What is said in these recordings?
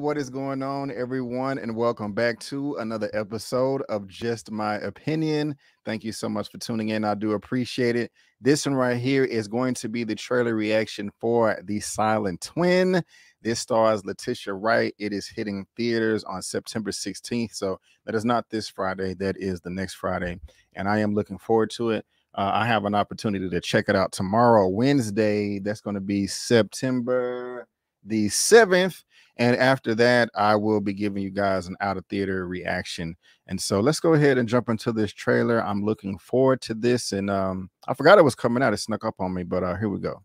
What is going on, everyone, and welcome back to another episode of Just My Opinion. Thank you so much for tuning in. I do appreciate it. This one right here is going to be the trailer reaction for The Silent Twin. This stars Letitia Wright. It is hitting theaters on September 16th. So that is not this Friday. That is the next Friday. And I am looking forward to it. I have an opportunity to check it out tomorrow, Wednesday. That's going to be September the 7th. And after that, I will be giving you guys an out of theater reaction. And so let's go ahead and jump into this trailer. I'm looking forward to this. And I forgot it was coming out. It snuck up on me, but here we go.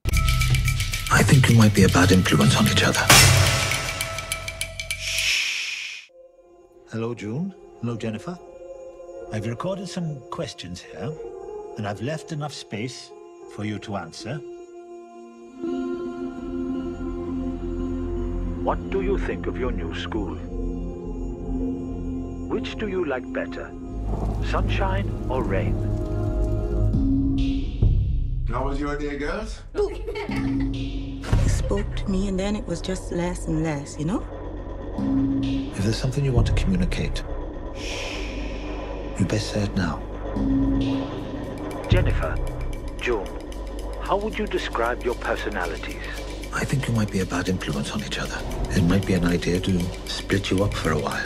I think you might be a bad influence on each other. Shh. Hello, June. Hello, Jennifer. I've recorded some questions here, and I've left enough space for you to answer. What do you think of your new school? Which do you like better? Sunshine or rain? How was your day, girls? He spoke to me and then it was just less and less, you know? If there's something you want to communicate, you best say it now. Jennifer, June, how would you describe your personalities? I think you might be a bad influence on each other. It might be an idea to split you up for a while.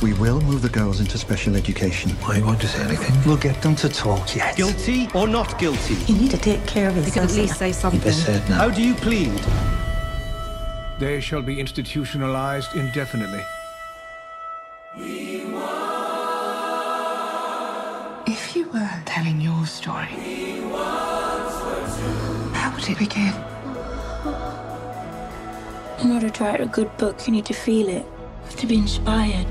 We will move the girls into special education. Why you want to say anything? We'll get them to talk, yes. Guilty or not guilty? You need to take care of his You can at least say You something. best say it now. How do you plead? They shall be institutionalized indefinitely. If you were telling your story, how would it begin? In order to write a good book, you need to feel it. You have to be inspired.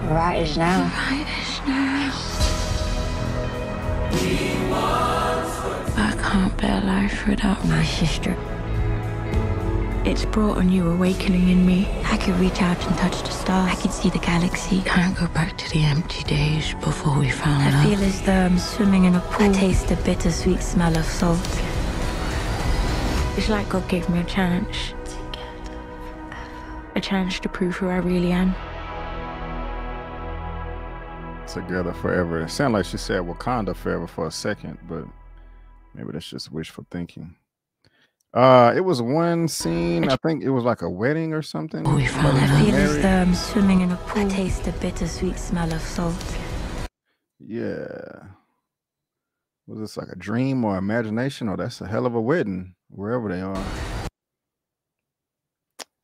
Writers now. I can't bear life without my sister. It's brought a new awakening in me. I could reach out and touch the stars. I could see the galaxy. Can't go back to the empty days before we found I out. feel as though I'm swimming in a pool. I taste the bittersweet smell of salt. It's like God gave me a chance. A chance to prove who I really am. Together forever. It sounded like she said Wakanda forever for a second, but maybe that's just wishful thinking. It was one scene, I think it was like a wedding or something. We found I out. feel as though I'm swimming in a pool. I taste the bittersweet smell of salt. Yeah. Was this like a dream or imagination? Or that's a hell of a wedding, wherever they are.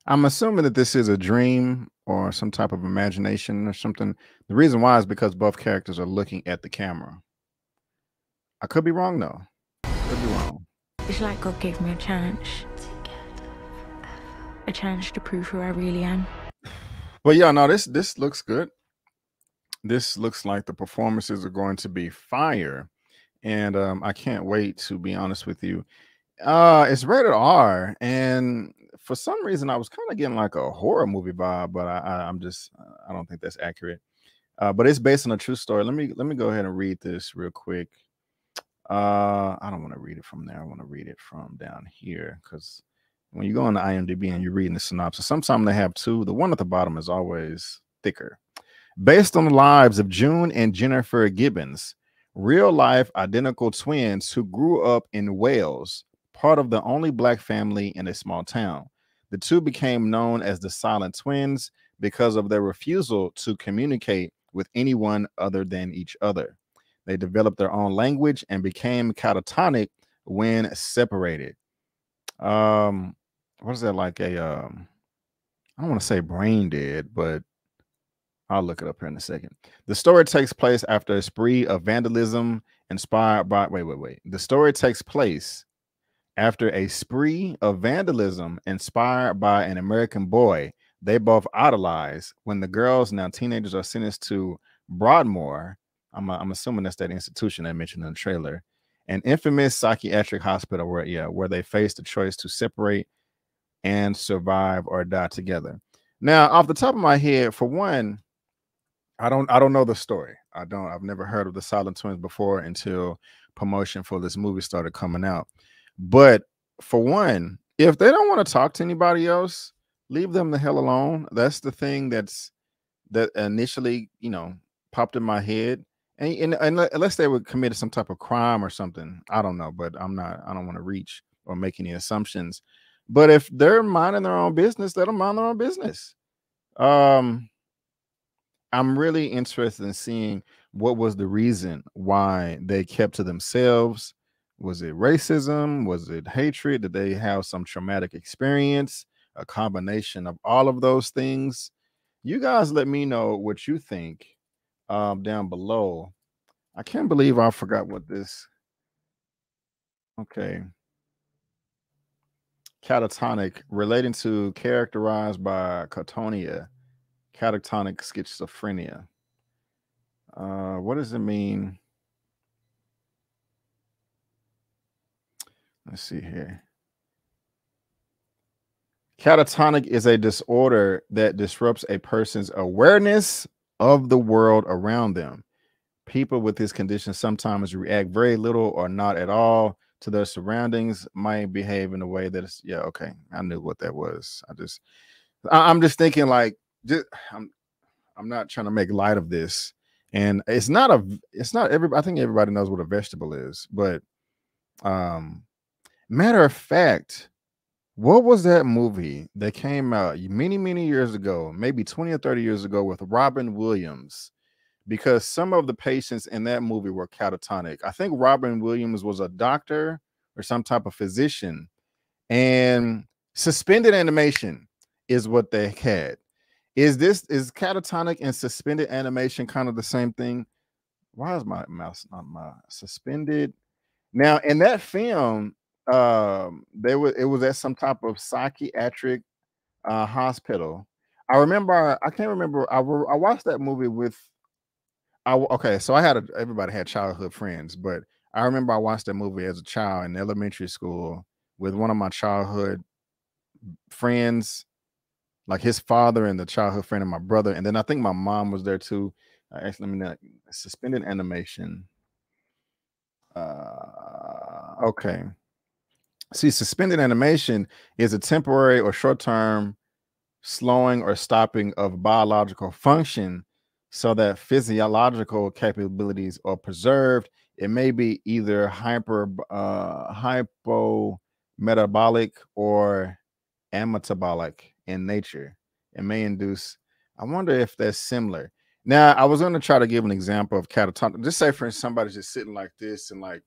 I'm assuming that this is a dream or some type of imagination or something. The reason why is because both characters are looking at the camera. I could be wrong though. Could be wrong. It's like God gave me a chance. A chance to prove who I really am. But yeah, no, this looks good. This looks like the performances are going to be fire. And I can't wait, to be honest with you. It's rated R, and for some reason I was kind of getting like a horror movie vibe, but I don't think that's accurate. But it's based on a true story. Let me go ahead and read this real quick. I don't want to read it from there. I want to read it from down here, because when you go on the IMDb and you're reading the synopsis, sometimes they have two. The one at the bottom is always thicker. Based on the lives of June and Jennifer Gibbons, real-life identical twins who grew up in Wales, part of the only Black family in a small town. The two became known as the Silent Twins because of their refusal to communicate with anyone other than each other. They developed their own language and became catatonic when separated. What is that, like a I don't want to say brain dead, but I'll look it up here in a second. The story takes place after a spree of vandalism inspired by The story takes place after a spree of vandalism inspired by an American boy they both idolize. When the girls, now teenagers, are sentenced to Broadmoor, I'm assuming that's that institution I mentioned in the trailer, an infamous psychiatric hospital where they face the choice to separate and survive or die together. Now, off the top of my head, for one, I don't know the story. I've never heard of the Silent Twins before until promotion for this movie started coming out. But for one, if they don't want to talk to anybody else, leave them the hell alone. That's the thing that initially, popped in my head. And unless they would commit some type of crime or something, I don't know, but I don't want to reach or make any assumptions. But if they're minding their own business, let them mind their own business. I'm really interested in seeing what was the reason why they kept to themselves. Was it racism? Was it hatred? Did they have some traumatic experience? A combination of all of those things? You guys let me know what you think down below. I can't believe I forgot what this. Okay. Catatonic, relating to characterized by catatonia, catatonic schizophrenia. What does it mean? Let's see here. Catatonic is a disorder that disrupts a person's awareness of the world around them. People with this condition sometimes react very little or not at all to their surroundings, might behave in a way that is, yeah, okay. I knew what that was. I'm just thinking like, I'm not trying to make light of this. And it's not everybody. I think everybody knows what a vegetable is, but matter of fact, what was that movie that came out many years ago, maybe 20 or 30 years ago, with Robin Williams? Because some of the patients in that movie were catatonic. I think Robin Williams was a doctor or some type of physician, and suspended animation is what they had. Is catatonic and suspended animation kind of the same thing? Why is my mouse not my suspended? Now, in that film, it was at some type of psychiatric hospital. I can't remember. I watched that movie with. Okay, so everybody had childhood friends, but I remember I watched that movie as a child in elementary school with one of my childhood friends, like his father and the childhood friend of my brother, and then I think my mom was there too. Actually, let me know. Suspended animation. Okay. See, suspended animation is a temporary or short-term slowing or stopping of biological function so that physiological capabilities are preserved. It may be either hypometabolic or ametabolic in nature. It may induce. I wonder if that's similar. Now, I was going to try to give an example of catatonic. Just say, for instance, somebody's just sitting like this and like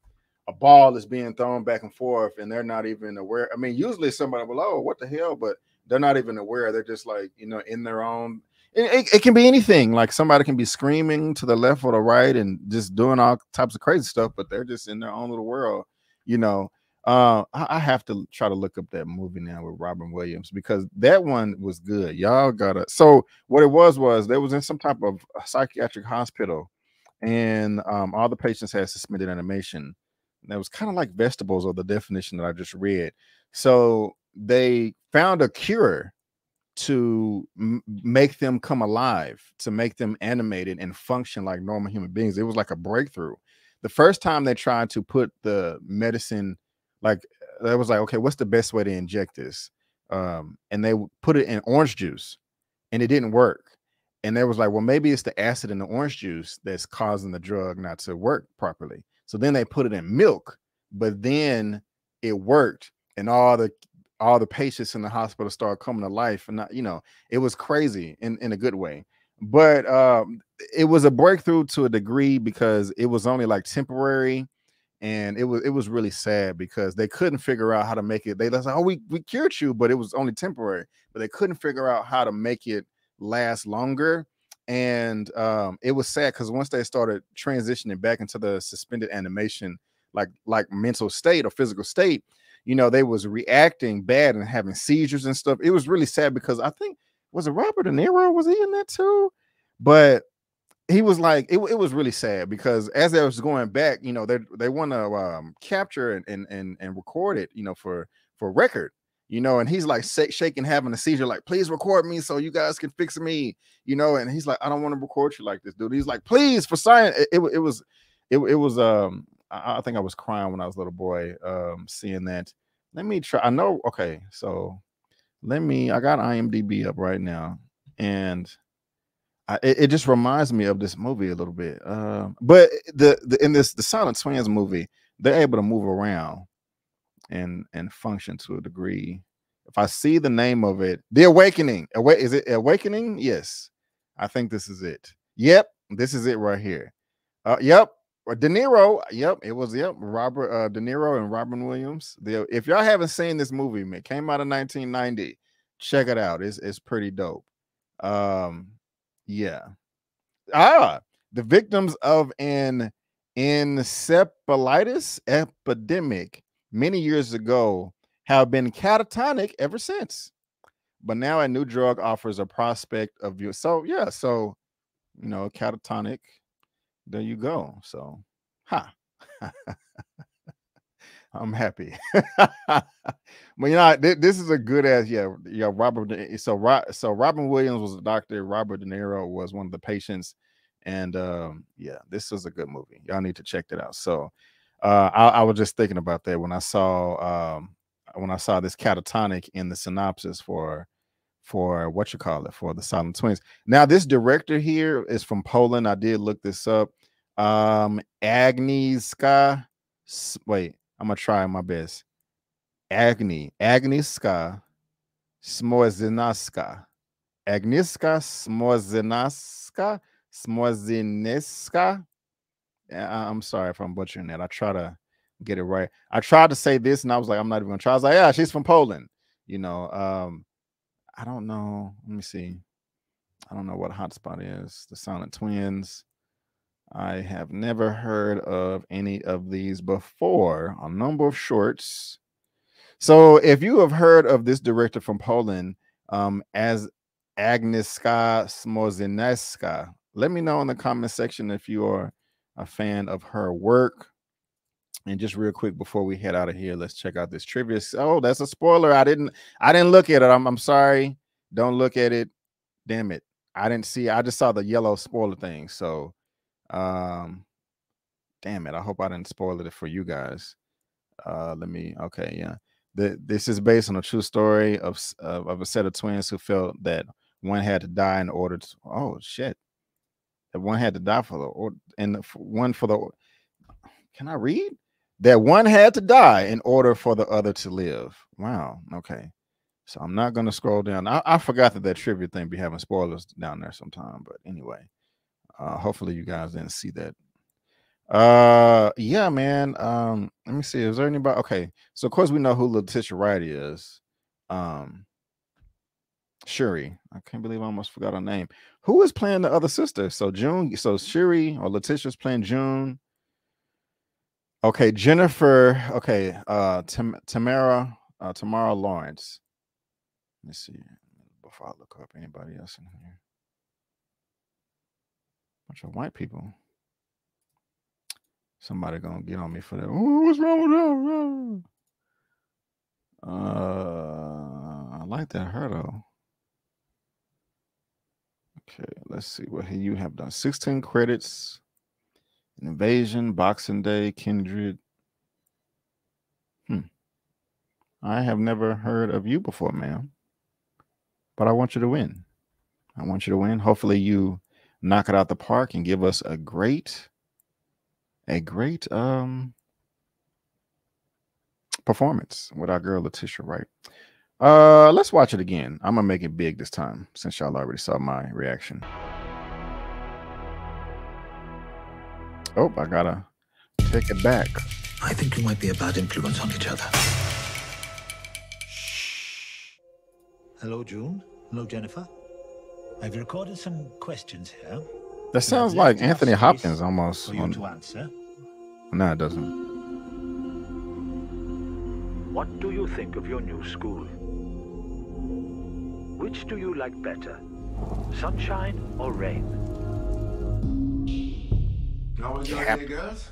a ball is being thrown back and forth and they're not even aware. I mean, usually somebody will, oh, what the hell? But they're not even aware. They're just like, in their own. It can be anything. Like somebody can be screaming to the left or the right and just doing all types of crazy stuff, but they're just in their own little world. I have to try to look up that movie now with Robin Williams because that one was good. Y'all gotta. So what it was they was in some type of psychiatric hospital, and all the patients had suspended animation. That was kind of like vegetables, or the definition that I just read. So they found a cure to make them come alive, to make them animated and function like normal human beings. It was like a breakthrough. The first time they tried to put the medicine, like they was like, okay, what's the best way to inject this? And they put it in orange juice and it didn't work. And they was like, well, maybe it's the acid in the orange juice that's causing the drug not to work properly. So then they put it in milk, but then it worked. And all the patients in the hospital started coming to life. And it was crazy in a good way. But it was a breakthrough to a degree because it was only like temporary. And it was really sad because they couldn't figure out how to make it. They was like, oh, we cured you, but it was only temporary. But they couldn't figure out how to make it last longer. And it was sad because once they started transitioning back into the suspended animation, like mental state or physical state, they was reacting bad and having seizures and stuff. It was really sad because I think, was it Robert De Niro? Was he in that too? But he was like, it was really sad because as they was going back, they want to capture and record it, for record, and he's like shaking, having a seizure, like, please record me so you guys can fix me, and he's like, I don't want to record you like this, dude. He's like, please, for science. It was I think I was crying when I was a little boy, seeing that. Let me try. I know. Okay, so I got IMDb up right now, and it just reminds me of this movie a little bit. But the Silent Twins movie, they're able to move around and function to a degree. If I see the name of it, The Awakening. Is it Awakening? Yes, I think this is it. Yep, this is it right here. Yep, De Niro. Yep, it was. Yep, Robert De Niro and Robin Williams. If y'all haven't seen this movie, man, it came out in 1990. Check it out. It's pretty dope. Yeah. The victims of an encephalitis epidemic many years ago have been catatonic ever since. But now a new drug offers a prospect of you. So yeah, so catatonic. There you go. So I'm happy. But this is a good ass, Robert. So Robin Williams was a doctor. Robert De Niro was one of the patients, and this is a good movie. Y'all need to check that out. So I was just thinking about that when I saw this catatonic in the synopsis for what you call it, for the Silent Twins. Now this director here is from Poland. I did look this up. Agnieszka. Wait. I'm gonna try my best. Agnieszka Smorzynska. Agnieszka Smorzynska. I'm sorry if I'm butchering that. I try to get it right. I tried to say this and I was like, I'm not even gonna try. I was like, yeah, she's from Poland. I don't know. Let me see. I don't know what hotspot is. The Silent Twins. I have never heard of any of these before. A number of shorts. So if you have heard of this director from Poland, as Agnieszka Smorzynska, let me know in the comment section if you are a fan of her work. And just real quick before we head out of here, let's check out this trivia. Oh, that's a spoiler. I didn't look at it. I'm sorry. Don't look at it. Damn it. I didn't see. I just saw the yellow spoiler thing. So damn it. I hope I didn't spoil it for you guys. Okay, yeah. This is based on a true story of a set of twins who felt that one had to die in order to, oh shit. That one had to die can I read? That one had to die in order for the other to live. Wow. Okay. So I'm not going to scroll down. I forgot that trivia thing be having spoilers down there sometime, but anyway. Hopefully you guys didn't see that. Yeah, man. Let me see. Is there anybody? Okay, so of course we know who Letitia Wright is. Shuri. I can't believe I almost forgot her name. Who is playing the other sister? So June. So Shuri or Letitia's playing June. Okay, Jennifer. Okay, Tamara Lawrence. Let me see before I look up anybody else in here. Bunch of white people. Somebody gonna get on me for that. Oh, what's wrong with that? I like that her though. Okay, let's see what you have done. 16 credits. Invasion, Boxing Day, Kindred. I have never heard of you before, ma'am. But I want you to win. I want you to win. Hopefully you knock it out the park and give us a great performance with our girl Letitia Wright. Let's watch it again. I'm gonna make it big this time since y'all already saw my reaction. Oh, I gotta take it back. I think you might be a bad influence on each other. Hello, June. Hello, Jennifer. I've recorded some questions here. That sounds like Anthony Hopkins almost. For you to answer. No, it doesn't. What do you think of your new school? Which do you like better? Sunshine or rain? How was your day, girls?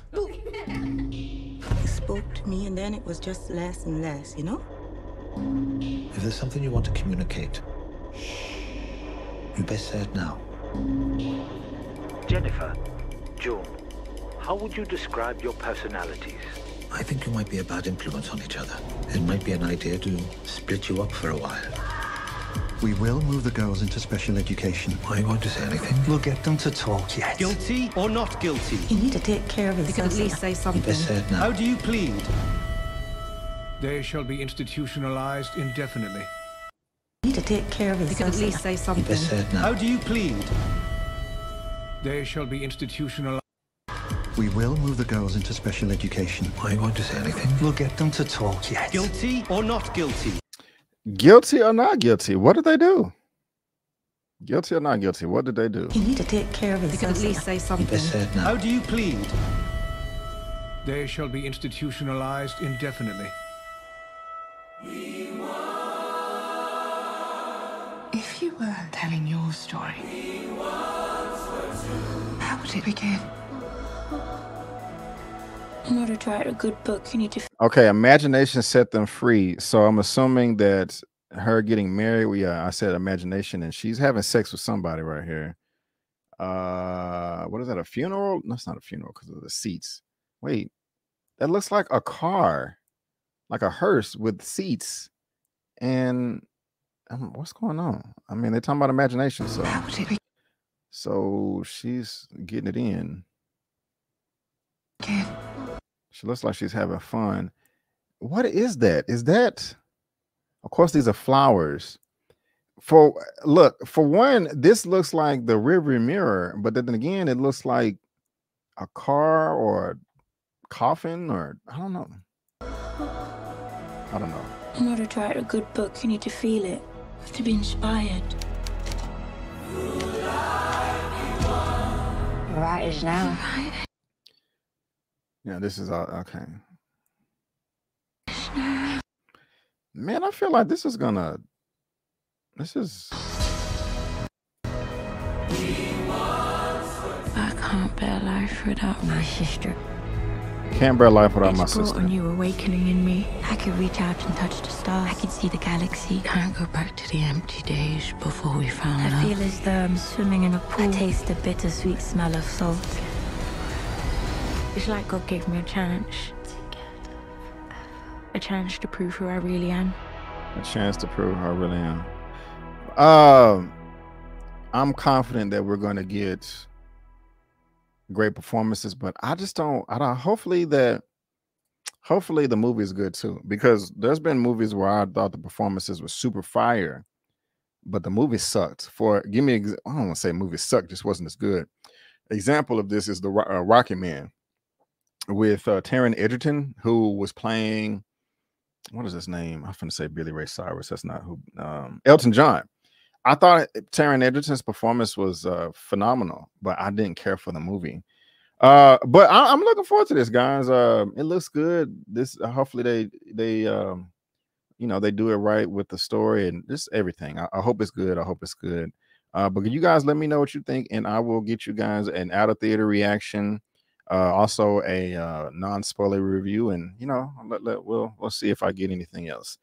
He spoke to me and then it was just less and less, you know? If there's something you want to communicate, you best say it now. Jennifer, June, how would you describe your personalities? I think you might be a bad influence on each other. It might be an idea to split you up for a while. We will move the girls into special education. Why are you going to say anything? We'll get them to talk yet. Guilty or not guilty? You need to take care of his You can at son. least say something. Best say it now. How do you plead? They shall be institutionalized indefinitely. You need to take care of his You can at son. least say Best something. say it now. How do you plead? They shall be institutionalized. We will move the girls into special education. Why are you going to say anything? We'll get them to talk yet. Guilty or not guilty? Guilty or not guilty? What did they do? Guilty or not guilty? What did they do? You need to take care of his You can at son. least say something. Best say it now. How do you plead? They shall be institutionalized indefinitely. If you were telling your story, how would it begin? In order to write a good book, you need to Okay, imagination set them free. So I'm assuming that her getting married, I said imagination, and she's having sex with somebody right here. What is that, a funeral? No, it's not a funeral because of the seats. Wait, that looks like a car, like a hearse with seats. And what's going on? I mean, they're talking about imagination. So, How would it begin? so she's getting it in. She looks like she's having fun. What is that? Is that? Of course, these are flowers. For one, this looks like the rearview mirror, but then again, it looks like a car or a coffin, or I don't know. I don't know. In order to write a good book, you need to feel it. You have to be inspired. Writers now. Yeah, this is all okay. Man, I feel like this is. I can't bear life without my sister. Can't bear life without my It's brought sister. a new awakening in me. I could reach out and touch the stars. I could see the galaxy. Can't go back to the empty days before we found I love. feel as though I'm swimming in a pool. I taste the bittersweet smell of salt. It's like God gave me a chance. A chance to prove who I really am. A chance to prove who I really am. I'm confident that we're going to get great performances, but I don't. Hopefully the movie is good too, because there's been movies where I thought the performances were super fire, but the movie sucked. I don't want to say movie sucked, just wasn't as good. Example of this is the Rocket Man with Taron Egerton, who was playing, what is his name? I was going to say Billy Ray Cyrus. That's not who. Elton John. I thought Taron Egerton's performance was phenomenal, but I didn't care for the movie. But I'm looking forward to this, guys. It looks good. This hopefully they do it right with the story and just everything. I hope it's good. I hope it's good. But you guys let me know what you think, and I will get you guys an out of theater reaction, also a non-spoiler review, and we'll see if I get anything else.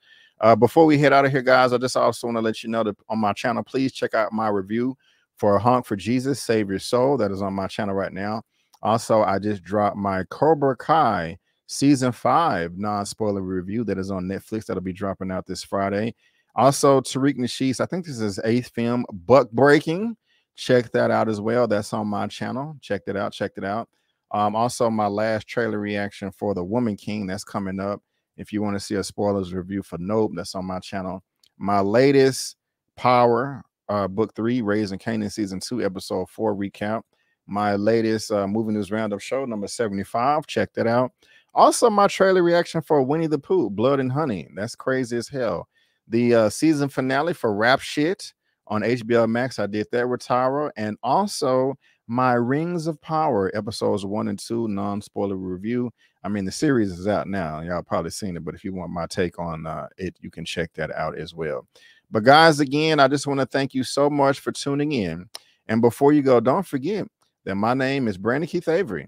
Before we head out of here, guys, I just also want to let you know that on my channel, please check out my review for Honk for Jesus, Save Your Soul. That is on my channel right now. Also, I just dropped my Cobra Kai Season 5 non-spoiler review that is on Netflix. That'll be dropping out this Friday. Also, Tariq Nasheed's, I think this is his 8th film, Buck Breaking. Check that out as well. That's on my channel. Check it out. Also, my last trailer reaction for The Woman King, that's coming up. If you want to see a spoilers review for Nope, that's on my channel. My latest Power, Book 3, Raising Kanan Season 2, Episode 4 recap. My latest Movie News Roundup show, number 75. Check that out. Also, my trailer reaction for Winnie the Pooh, Blood and Honey. That's crazy as hell. The season finale for Rap Shit on HBO Max. I did that with Tyra. And also my Rings of Power, episodes 1 and 2, non-spoiler review. I mean, the series is out now. Y'all probably seen it, but if you want my take on it, you can check that out as well. But guys, again, I just want to thank you so much for tuning in. And before you go, don't forget that my name is Brandon Keith Avery,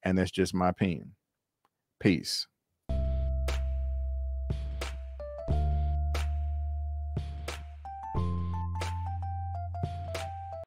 and that's just my pen. Peace.